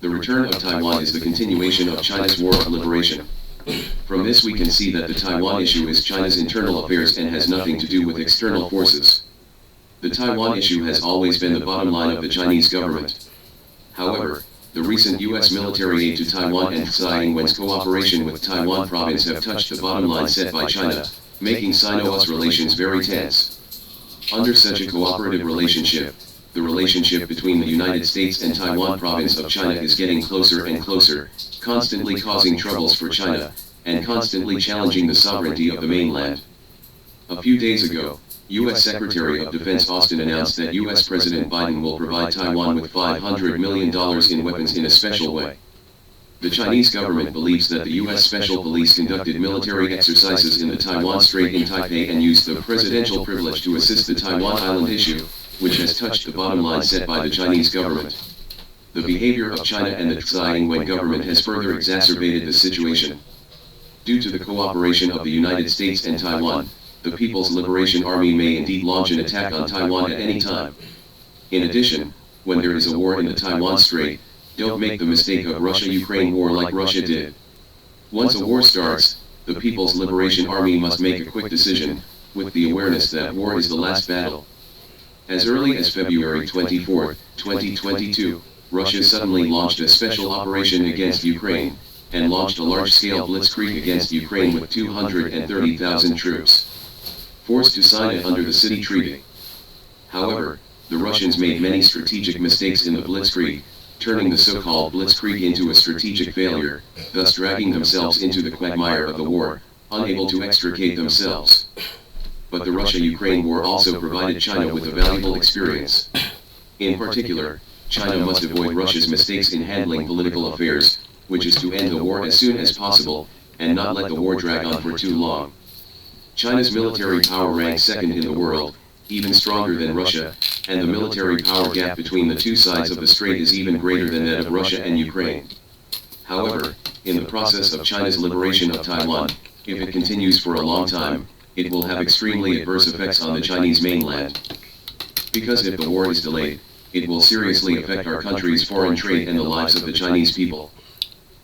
The return of Taiwan is the continuation of China's war of liberation. From this we can see that the Taiwan issue is China's internal affairs and has nothing to do with external forces. The Taiwan issue has always been the bottom line of the Chinese government. However, the recent U.S. military aid to Taiwan and Tsai Ing-wen's cooperation with Taiwan province have touched the bottom line set by China, making Sino-US relations very tense. Under such a cooperative relationship, the relationship between the United States and Taiwan province of China is getting closer and closer, constantly causing troubles for China, and constantly challenging the sovereignty of the mainland. A few days ago, U.S. Secretary of Defense Austin announced that U.S. President Biden will provide Taiwan with $500 million in weapons in a special way. The Chinese government believes that the U.S. Special Police conducted military exercises in the Taiwan Strait in Taipei and used the presidential privilege to assist the Taiwan Island issue, which has touched the bottom line set by the Chinese government. The behavior of China and the Tsai Ing-wen government has further exacerbated the situation. Due to the cooperation of the United States and Taiwan, the People's Liberation Army may indeed launch an attack on Taiwan at any time. In addition, when there is a war in the Taiwan Strait, don't make the mistake of Russia-Ukraine war like Russia did. Once a war starts, the People's Liberation Army must make a quick decision, with the awareness that war is the last battle. As early as February 24, 2022, Russia suddenly launched a special operation against Ukraine, and launched a large-scale blitzkrieg against Ukraine with 230,000 troops, forced to sign it under the City Treaty. However, the Russians made many strategic mistakes in the blitzkrieg, turning the so-called blitzkrieg into a strategic failure, thus dragging themselves into the quagmire of the war, unable to extricate themselves. But the Russia-Ukraine war also provided China with a valuable experience. In particular, China must avoid Russia's mistakes in handling political affairs, which is to end the war as soon as possible, and not let the war drag on for too long. China's military power ranks second in the world, even stronger than Russia, and the military power gap between the two sides of the strait is even greater than that of Russia and Ukraine. However, in the process of China's liberation of Taiwan, if it continues for a long time, it will have extremely adverse effects on the Chinese mainland. Because if the war is delayed, it will seriously affect our country's foreign trade and the lives of the Chinese people.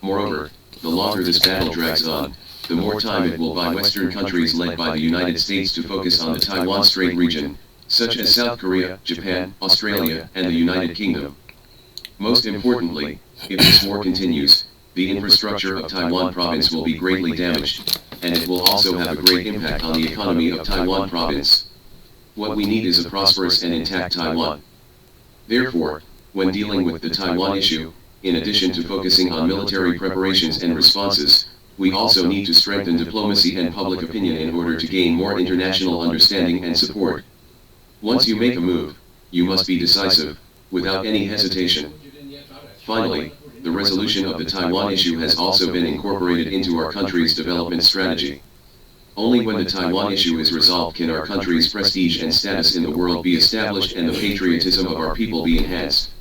Moreover, the longer this battle drags on, the more time it will buy Western countries led by the United States to focus on the Taiwan Strait region, such as South Korea, Japan, Australia, and the United Kingdom. Most importantly, if this war continues, the infrastructure of Taiwan province will be greatly damaged, and it will also have a great impact on the economy of Taiwan province. What we need is a prosperous and intact Taiwan. Therefore, when dealing with the Taiwan issue, in addition to focusing on military preparations and responses, we also need to strengthen diplomacy and public opinion in order to gain more international understanding and support. Once you make a move, you must be decisive, without any hesitation. Finally, the resolution of the Taiwan issue has also been incorporated into our country's development strategy. Only when the Taiwan issue is resolved can our country's prestige and status in the world be established and the patriotism of our people be enhanced.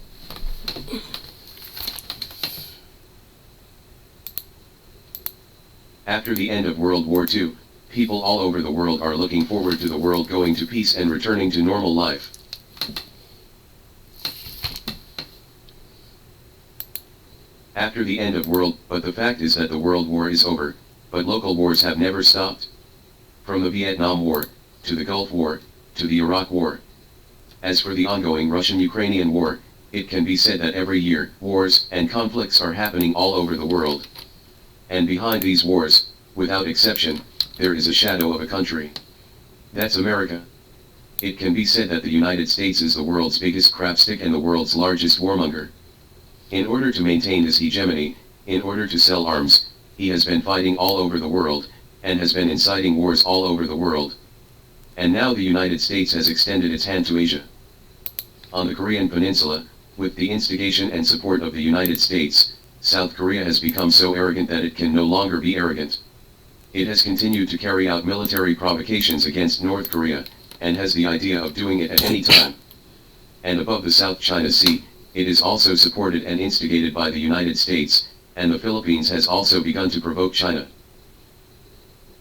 After the end of World War II, people all over the world are looking forward to the world going to peace and returning to normal life. After the end of but the fact is that the World War is over, but local wars have never stopped. From the Vietnam War, to the Gulf War, to the Iraq War. As for the ongoing Russian-Ukrainian war, it can be said that every year, wars and conflicts are happening all over the world. And behind these wars, without exception, there is a shadow of a country. That's America. It can be said that the United States is the world's biggest crapstick and the world's largest warmonger. In order to maintain his hegemony, in order to sell arms, he has been fighting all over the world, and has been inciting wars all over the world. And now the United States has extended its hand to Asia. On the Korean Peninsula, with the instigation and support of the United States, South Korea has become so arrogant that it can no longer be arrogant. It has continued to carry out military provocations against North Korea, and has the idea of doing it at any time. And above the South China Sea, it is also supported and instigated by the United States, and the Philippines has also begun to provoke China.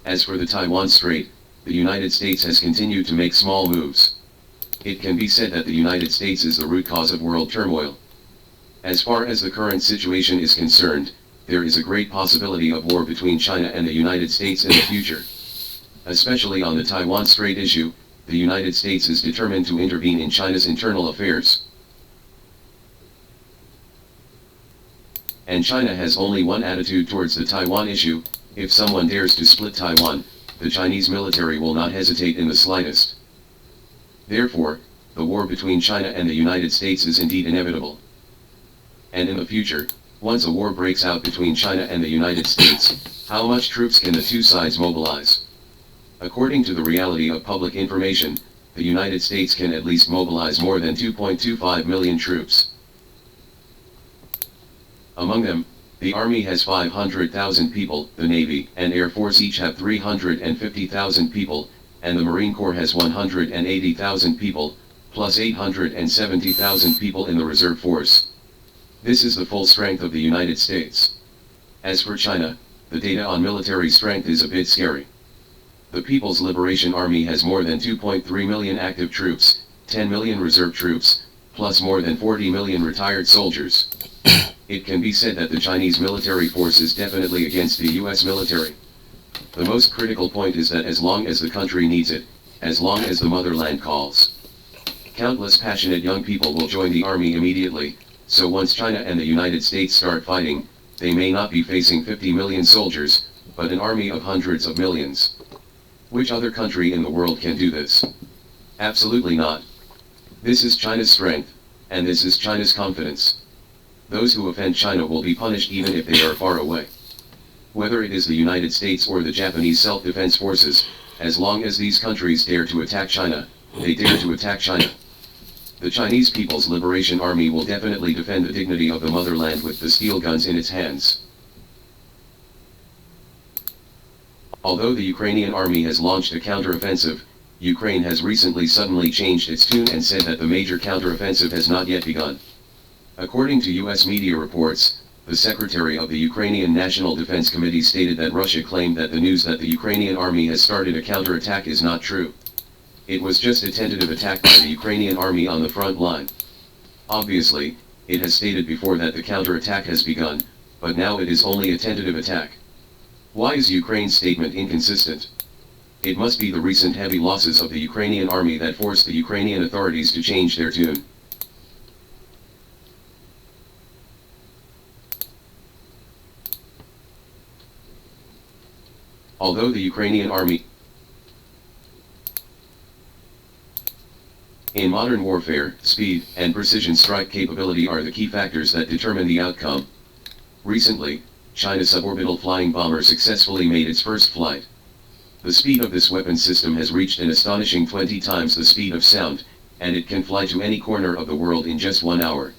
As for the Taiwan Strait, the United States has continued to make small moves. It can be said that the United States is the root cause of world turmoil. As far as the current situation is concerned, there is a great possibility of war between China and the United States in the future. Especially on the Taiwan Strait issue, the United States is determined to intervene in China's internal affairs. And China has only one attitude towards the Taiwan issue: if someone dares to split Taiwan, the Chinese military will not hesitate in the slightest. Therefore, the war between China and the United States is indeed inevitable. And in the future, once a war breaks out between China and the United States, how much troops can the two sides mobilize? According to the reality of public information, the United States can at least mobilize more than 2.25 million troops. Among them, the Army has 500,000 people, the Navy and Air Force each have 350,000 people, and the Marine Corps has 180,000 people, plus 870,000 people in the Reserve Force. This is the full strength of the United States. As for China, the data on military strength is a bit scary. The People's Liberation Army has more than 2.3 million active troops, 10 million reserve troops, plus more than 40 million retired soldiers. It can be said that the Chinese military force is definitely against the US military. The most critical point is that as long as the country needs it, as long as the motherland calls, countless passionate young people will join the army immediately, so once China and the United States start fighting, they may not be facing 50 million soldiers, but an army of hundreds of millions. Which other country in the world can do this? Absolutely not. This is China's strength, and this is China's confidence. Those who offend China will be punished even if they are far away. Whether it is the United States or the Japanese self-defense forces, as long as these countries dare to attack China, they dare to attack China. The Chinese People's Liberation Army will definitely defend the dignity of the motherland with the steel guns in its hands. Although the Ukrainian army has launched a counter-offensive, Ukraine has recently suddenly changed its tune and said that the major counter-offensive has not yet begun. According to US media reports, the secretary of the Ukrainian National Defense Committee stated that Russia claimed that the news that the Ukrainian army has started a counterattack is not true. It was just a tentative attack by the Ukrainian army on the front line. Obviously, it has stated before that the counterattack has begun, but now it is only a tentative attack. Why is Ukraine's statement inconsistent? It must be the recent heavy losses of the Ukrainian army that forced the Ukrainian authorities to change their tune. Although the Ukrainian army in modern warfare, speed and precision strike capability are the key factors that determine the outcome. Recently, China's suborbital flying bomber successfully made its first flight. The speed of this weapon system has reached an astonishing 20 times the speed of sound, and it can fly to any corner of the world in just 1 hour.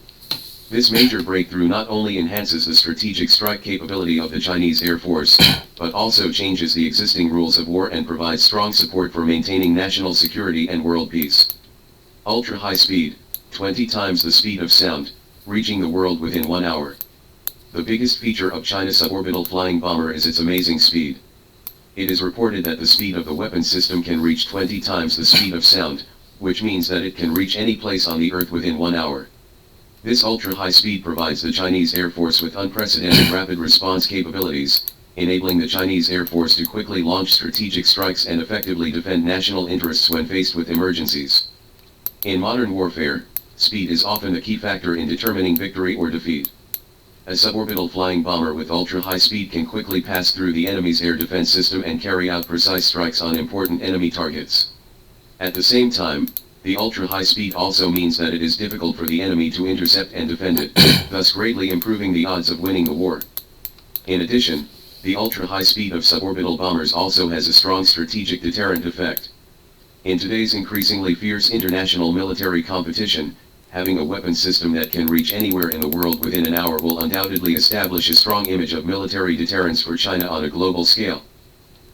This major breakthrough not only enhances the strategic strike capability of the Chinese Air Force, but also changes the existing rules of war and provides strong support for maintaining national security and world peace. Ultra-high speed, 20 times the speed of sound, reaching the world within 1 hour. The biggest feature of China's suborbital flying bomber is its amazing speed. It is reported that the speed of the weapon system can reach 20 times the speed of sound, which means that it can reach any place on the Earth within 1 hour. This ultra-high speed provides the Chinese Air Force with unprecedented rapid response capabilities, enabling the Chinese Air Force to quickly launch strategic strikes and effectively defend national interests when faced with emergencies. In modern warfare, speed is often the key factor in determining victory or defeat. A suborbital flying bomber with ultra-high speed can quickly pass through the enemy's air defense system and carry out precise strikes on important enemy targets. At the same time, the ultra-high speed also means that it is difficult for the enemy to intercept and defend it, thus greatly improving the odds of winning the war. In addition, the ultra-high speed of suborbital bombers also has a strong strategic deterrent effect. In today's increasingly fierce international military competition, having a weapon system that can reach anywhere in the world within an hour will undoubtedly establish a strong image of military deterrence for China on a global scale.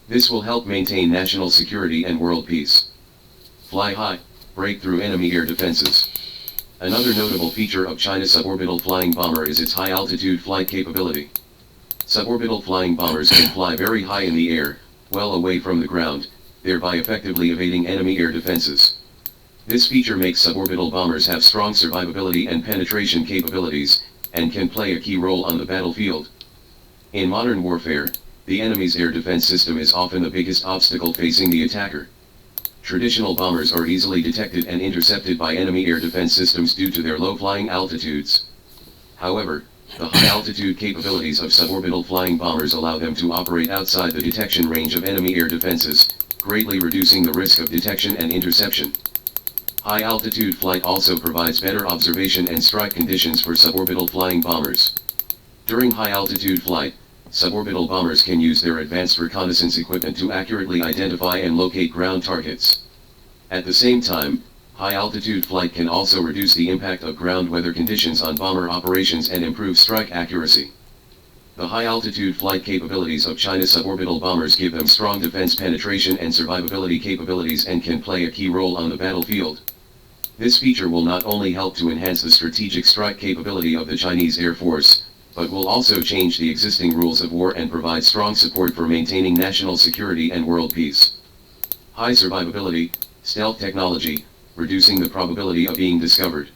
This will help maintain national security and world peace. Fly high, break through enemy air defenses. Another notable feature of China's suborbital flying bomber is its high-altitude flight capability. Suborbital flying bombers can fly very high in the air, well away from the ground, thereby effectively evading enemy air defenses. This feature makes suborbital bombers have strong survivability and penetration capabilities, and can play a key role on the battlefield. In modern warfare, the enemy's air defense system is often the biggest obstacle facing the attacker. Traditional bombers are easily detected and intercepted by enemy air defense systems due to their low flying altitudes. However, the high-altitude capabilities of suborbital flying bombers allow them to operate outside the detection range of enemy air defenses, greatly reducing the risk of detection and interception. High-altitude flight also provides better observation and strike conditions for suborbital flying bombers. During high-altitude flight, suborbital bombers can use their advanced reconnaissance equipment to accurately identify and locate ground targets. At the same time, high-altitude flight can also reduce the impact of ground weather conditions on bomber operations and improve strike accuracy. The high-altitude flight capabilities of China's suborbital bombers give them strong defense penetration and survivability capabilities and can play a key role on the battlefield. This feature will not only help to enhance the strategic strike capability of the Chinese Air Force, but will also change the existing rules of war and provide strong support for maintaining national security and world peace. High survivability, stealth technology, reducing the probability of being discovered.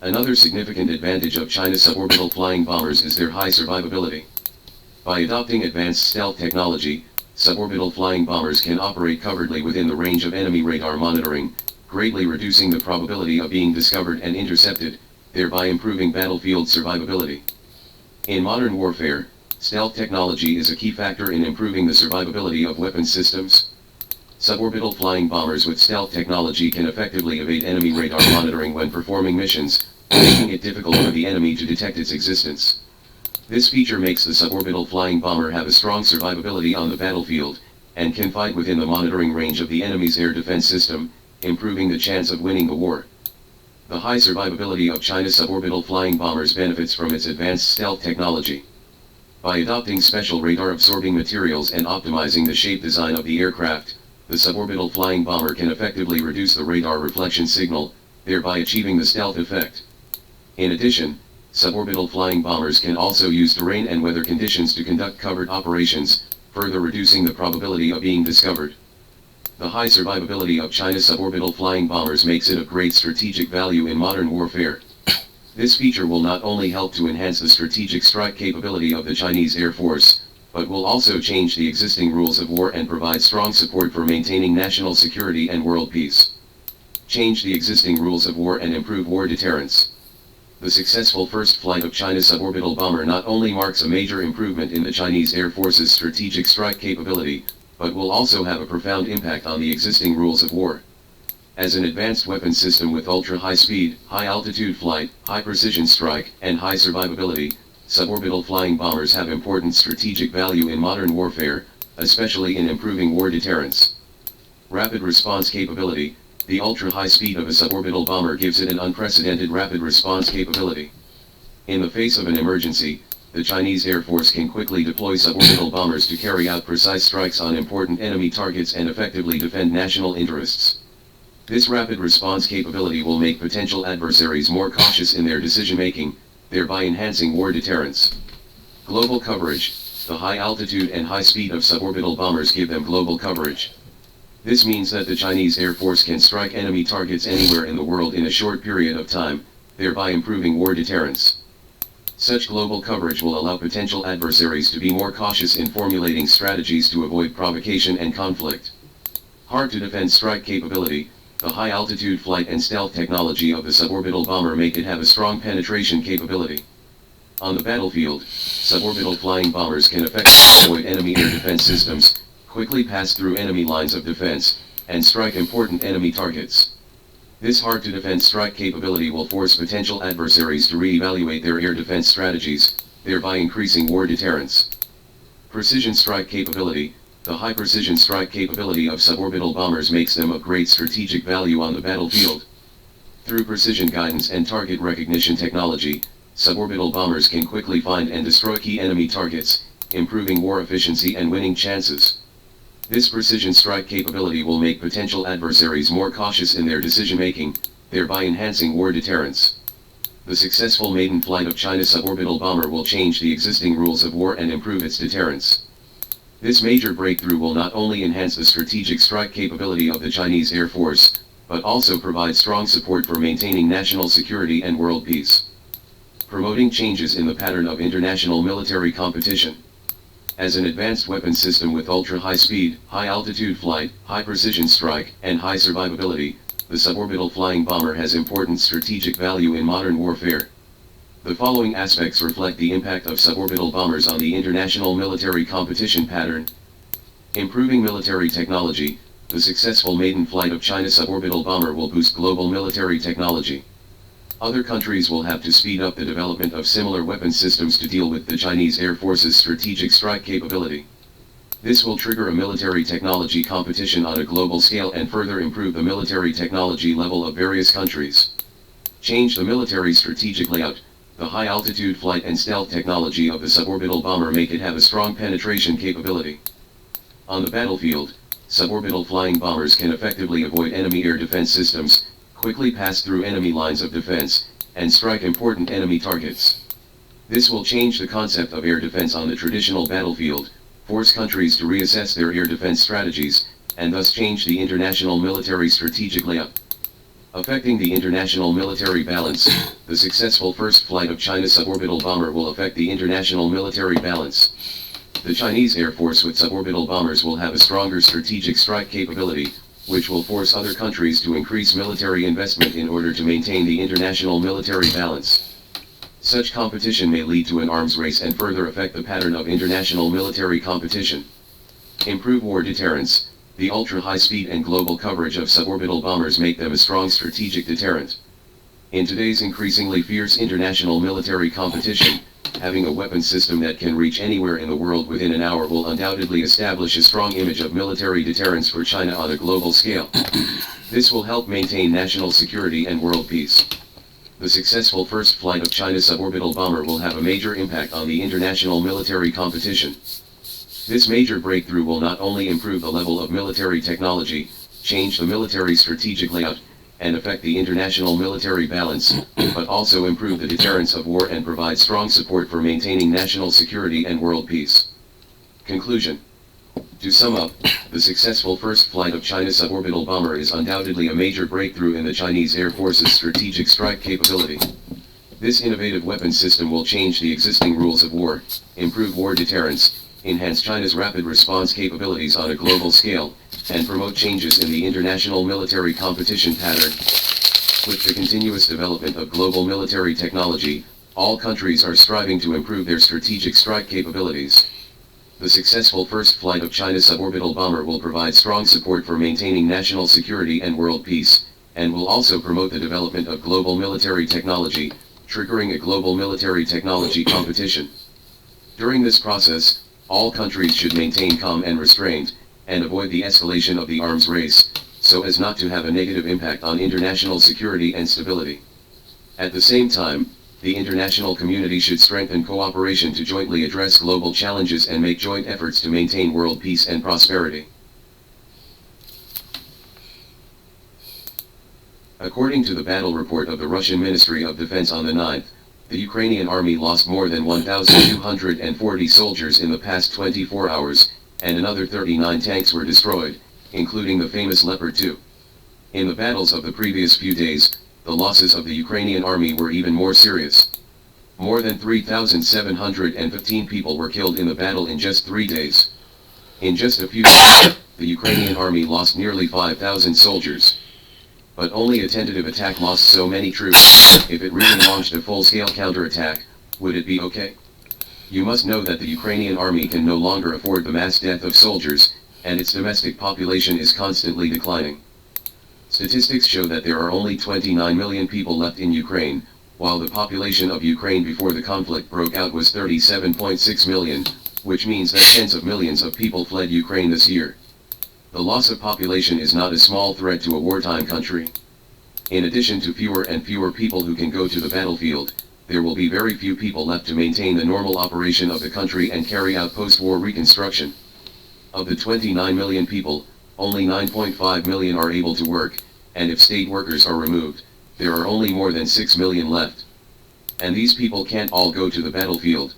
Another significant advantage of China's suborbital flying bombers is their high survivability. By adopting advanced stealth technology, suborbital flying bombers can operate covertly within the range of enemy radar monitoring, greatly reducing the probability of being discovered and intercepted, thereby improving battlefield survivability. In modern warfare, stealth technology is a key factor in improving the survivability of weapons systems. Suborbital flying bombers with stealth technology can effectively evade enemy radar monitoring when performing missions, making it difficult for the enemy to detect its existence. This feature makes the suborbital flying bomber have a strong survivability on the battlefield, and can fight within the monitoring range of the enemy's air defense system, improving the chance of winning the war. The high survivability of China's suborbital flying bombers benefits from its advanced stealth technology. By adopting special radar-absorbing materials and optimizing the shape design of the aircraft, the suborbital flying bomber can effectively reduce the radar reflection signal, thereby achieving the stealth effect. In addition, suborbital flying bombers can also use terrain and weather conditions to conduct covert operations, further reducing the probability of being discovered. The high survivability of China's suborbital flying bombers makes it of great strategic value in modern warfare. This feature will not only help to enhance the strategic strike capability of the Chinese Air Force, but will also change the existing rules of war and provide strong support for maintaining national security and world peace. Change the existing rules of war and improve war deterrence. The successful first flight of China's suborbital bomber not only marks a major improvement in the Chinese Air Force's strategic strike capability, but will also have a profound impact on the existing rules of war. As an advanced weapons system with ultra-high speed, high-altitude flight, high-precision strike, and high survivability, suborbital flying bombers have important strategic value in modern warfare, especially in improving war deterrence. Rapid response capability. The ultra-high speed of a suborbital bomber gives it an unprecedented rapid response capability. In the face of an emergency, the Chinese Air Force can quickly deploy suborbital bombers to carry out precise strikes on important enemy targets and effectively defend national interests. This rapid response capability will make potential adversaries more cautious in their decision-making, thereby enhancing war deterrence. Global coverage. The high altitude and high speed of suborbital bombers give them global coverage. This means that the Chinese Air Force can strike enemy targets anywhere in the world in a short period of time, thereby improving war deterrence. Such global coverage will allow potential adversaries to be more cautious in formulating strategies to avoid provocation and conflict. Hard-to-defend strike capability. The high-altitude flight and stealth technology of the suborbital bomber make it have a strong penetration capability. On the battlefield, suborbital flying bombers can effectively avoid enemy air defense systems, quickly pass through enemy lines of defense, and strike important enemy targets. This hard-to-defend strike capability will force potential adversaries to re-evaluate their air defense strategies, thereby increasing war deterrence. Precision strike capability. The high-precision strike capability of suborbital bombers makes them of great strategic value on the battlefield. Through precision guidance and target recognition technology, suborbital bombers can quickly find and destroy key enemy targets, improving war efficiency and winning chances. This precision strike capability will make potential adversaries more cautious in their decision-making, thereby enhancing war deterrence. The successful maiden flight of China's suborbital bomber will change the existing rules of war and improve its deterrence. This major breakthrough will not only enhance the strategic strike capability of the Chinese Air Force, but also provide strong support for maintaining national security and world peace. Promoting changes in the pattern of international military competition. As an advanced weapon system with ultra-high speed, high-altitude flight, high-precision strike, and high survivability, the suborbital flying bomber has important strategic value in modern warfare. The following aspects reflect the impact of suborbital bombers on the international military competition pattern. Improving military technology. The successful maiden flight of China's suborbital bomber will boost global military technology. Other countries will have to speed up the development of similar weapon systems to deal with the Chinese Air Force's strategic strike capability. This will trigger a military technology competition on a global scale and further improve the military technology level of various countries. Change the military strategic layout. The high-altitude flight and stealth technology of the suborbital bomber make it have a strong penetration capability. On the battlefield, suborbital flying bombers can effectively avoid enemy air defense systems, quickly pass through enemy lines of defense, and strike important enemy targets. This will change the concept of air defense on the traditional battlefield, force countries to reassess their air defense strategies, and thus change the international military strategic layout. Affecting the international military balance. The successful first flight of China's suborbital bomber will affect the international military balance. The Chinese Air Force with suborbital bombers will have a stronger strategic strike capability, which will force other countries to increase military investment in order to maintain the international military balance. Such competition may lead to an arms race and further affect the pattern of international military competition. Improve war deterrence. The ultra-high speed and global coverage of suborbital bombers make them a strong strategic deterrent. In today's increasingly fierce international military competition, having a weapon system that can reach anywhere in the world within an hour will undoubtedly establish a strong image of military deterrence for China on a global scale. This will help maintain national security and world peace. The successful first flight of China's suborbital bomber will have a major impact on the international military competition. This major breakthrough will not only improve the level of military technology, change the military strategic layout, and affect the international military balance, but also improve the deterrence of war and provide strong support for maintaining national security and world peace. Conclusion. To sum up, the successful first flight of China's suborbital bomber is undoubtedly a major breakthrough in the Chinese Air Force's strategic strike capability. This innovative weapon system will change the existing rules of war, improve war deterrence, enhance China's rapid response capabilities on a global scale, and promote changes in the international military competition pattern. With the continuous development of global military technology, all countries are striving to improve their strategic strike capabilities. The successful first flight of China's suborbital bomber will provide strong support for maintaining national security and world peace, and will also promote the development of global military technology, triggering a global military technology competition. During this process, all countries should maintain calm and restraint, and avoid the escalation of the arms race, so as not to have a negative impact on international security and stability. At the same time, the international community should strengthen cooperation to jointly address global challenges and make joint efforts to maintain world peace and prosperity. According to the battle report of the Russian Ministry of Defense on the 9th, the Ukrainian army lost more than 1,240 soldiers in the past 24 hours, and another 39 tanks were destroyed, including the famous Leopard 2. In the battles of the previous few days, the losses of the Ukrainian army were even more serious. More than 3,715 people were killed in the battle in just 3 days. In just a few days, the Ukrainian army lost nearly 5,000 soldiers. But only a tentative attack lost so many troops. If it really launched a full-scale counterattack, would it be okay? You must know that the Ukrainian army can no longer afford the mass death of soldiers, and its domestic population is constantly declining. Statistics show that there are only 29 million people left in Ukraine, while the population of Ukraine before the conflict broke out was 37.6 million, which means that tens of millions of people fled Ukraine this year. The loss of population is not a small threat to a wartime country. In addition to fewer and fewer people who can go to the battlefield, there will be very few people left to maintain the normal operation of the country and carry out post-war reconstruction. Of the 29 million people, only 9.5 million are able to work, and if state workers are removed, there are only more than 6 million left. And these people can't all go to the battlefield.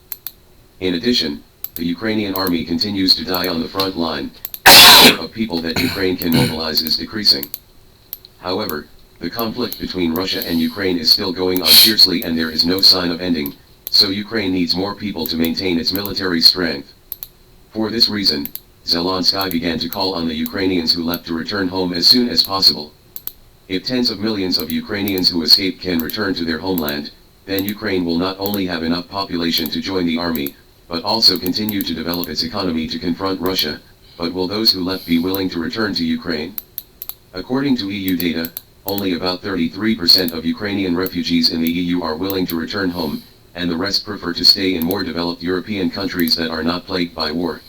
In addition, the Ukrainian army continues to die on the front line, and the number of people that Ukraine can mobilize is decreasing. However, The conflict between Russia and Ukraine is still going on fiercely and there is no sign of ending, so Ukraine needs more people to maintain its military strength. For this reason, Zelensky began to call on the Ukrainians who left to return home as soon as possible. If tens of millions of Ukrainians who escaped can return to their homeland, then Ukraine will not only have enough population to join the army, but also continue to develop its economy to confront Russia. But will those who left be willing to return to Ukraine? According to EU data, only about 33% of Ukrainian refugees in the EU are willing to return home, and the rest prefer to stay in more developed European countries that are not plagued by war.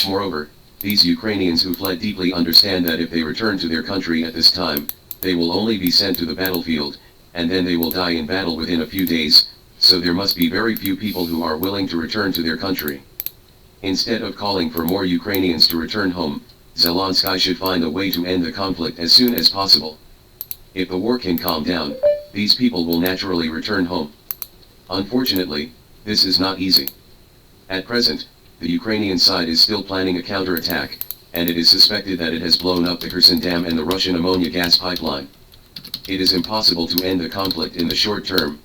Moreover, these Ukrainians who fled deeply understand that if they return to their country at this time, they will only be sent to the battlefield, and then they will die in battle within a few days, so there must be very few people who are willing to return to their country. Instead of calling for more Ukrainians to return home, Zelensky should find a way to end the conflict as soon as possible. If the war can calm down, these people will naturally return home. Unfortunately, this is not easy. At present, the Ukrainian side is still planning a counterattack, and it is suspected that it has blown up the Kherson Dam and the Russian ammonia gas pipeline. It is impossible to end the conflict in the short term,